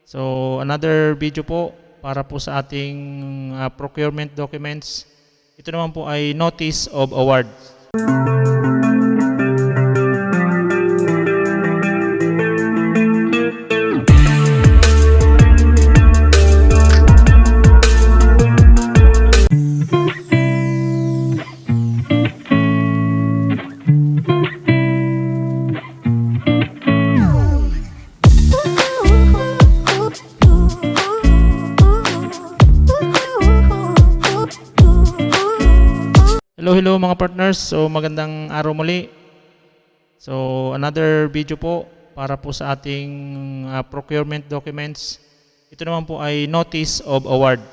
So, another video po para po sa ating procurement documents. Ito naman po ay Notice of Award. Hello mga partners. So magandang araw muli. So another video po para po sa ating procurement documents. Ito naman po ay Notice of Award.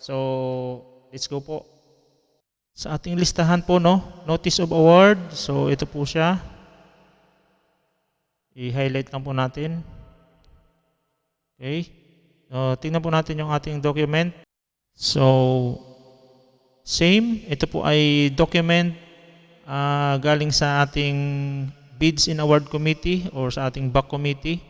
So let's go po. Sa ating listahan po, Notice of Award. So ito po siya. I-highlight lang po natin. Okay. So tingnan po natin yung ating document. So same, ito po ay document galing sa ating Bids and Award Committee or sa ating BAC Committee.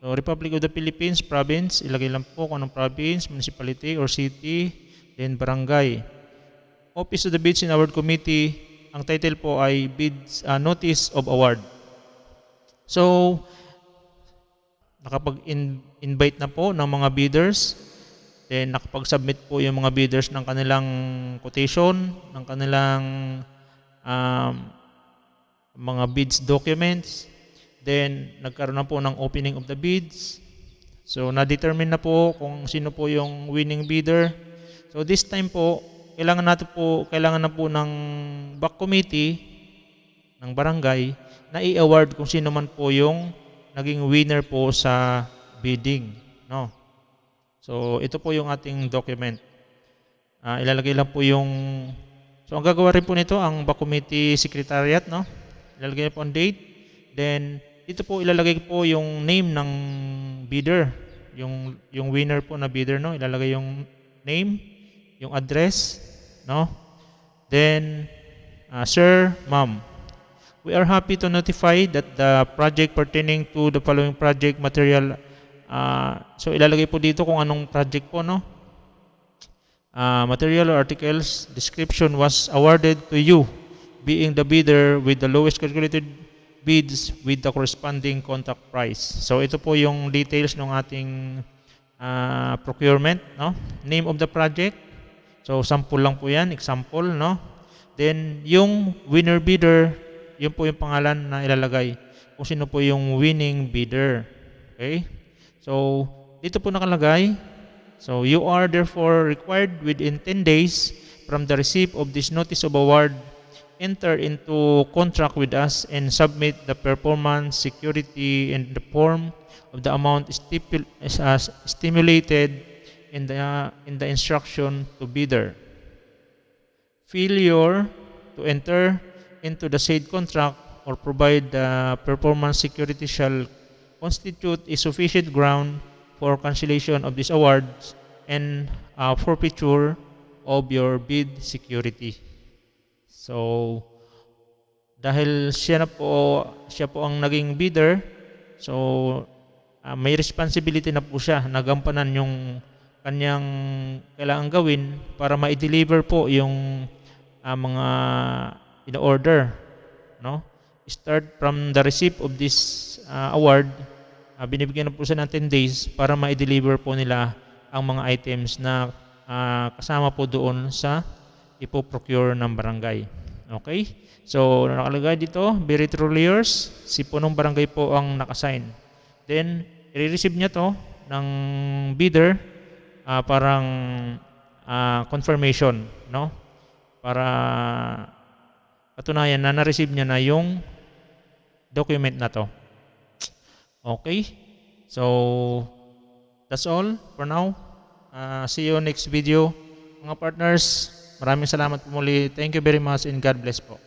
So, Republic of the Philippines, province, ilagay lang po kung anong province, municipality or city, then barangay. Office of the Bids and Award Committee, ang title po ay Bids, Notice of Award. So, nakapag-invite na po ng mga bidders. Then nakapag-submit po yung mga bidders ng kanilang quotation, ng kanilang mga bids documents. Then nagkaroon na po ng opening of the bids. So na-determine na po kung sino po yung winning bidder. So this time po, kailangan na po ng BAC committee ng barangay na i-award kung sino man po yung naging winner po sa bidding, So, ito po yung ating document. Ilalagay lang po yung... So, ang gagawa rin po nito, ang BAC Committee Secretariat, Ilalagay po ang date. Then, dito po ilalagay po yung name ng bidder. Yung winner po na bidder, Ilalagay yung name, yung address, Then, Sir, Ma'am, we are happy to notify that the project pertaining to the following project material so ilalagay po dito kung anong project po, material or articles description was awarded to you, being the bidder with the lowest calculated bids with the corresponding contract price. So ito po yung details ng ating procurement, Name of the project. So sample lang po yan, example, Then yung winner bidder, yun po yung pangalan na ilalagay kung sino po yung winning bidder. Okay? So, dito po nakalagay, so you are therefore required within 10 days from the receipt of this notice of award, enter into contract with us and submit the performance security in the form of the amount stimulated in the instruction to bidder. Failure to enter into the said contract or provide the performance security shall constitute a sufficient ground for cancellation of these awards and forfeiture of your bid security. So, dahil siya po ang naging bidder, so may responsibility na po siya na gampanan yung kanyang kailangan gawin para ma-deliver po yung mga in-order, Start from the receipt of this award, binibigyan na po siya ng 10 days para ma-deliver po nila ang mga items na kasama po doon sa ipoprocure ng barangay. Okay? So, nakalagay dito, very truly yours, si punong barangay po ang nakasign. Then, i-receive niya to ng bidder, parang confirmation, Para patunayan na na-receive niya na yung document na to. Okay? So, that's all for now. See you next video. Mga partners, maraming salamat po muli. Thank you very much and God bless po.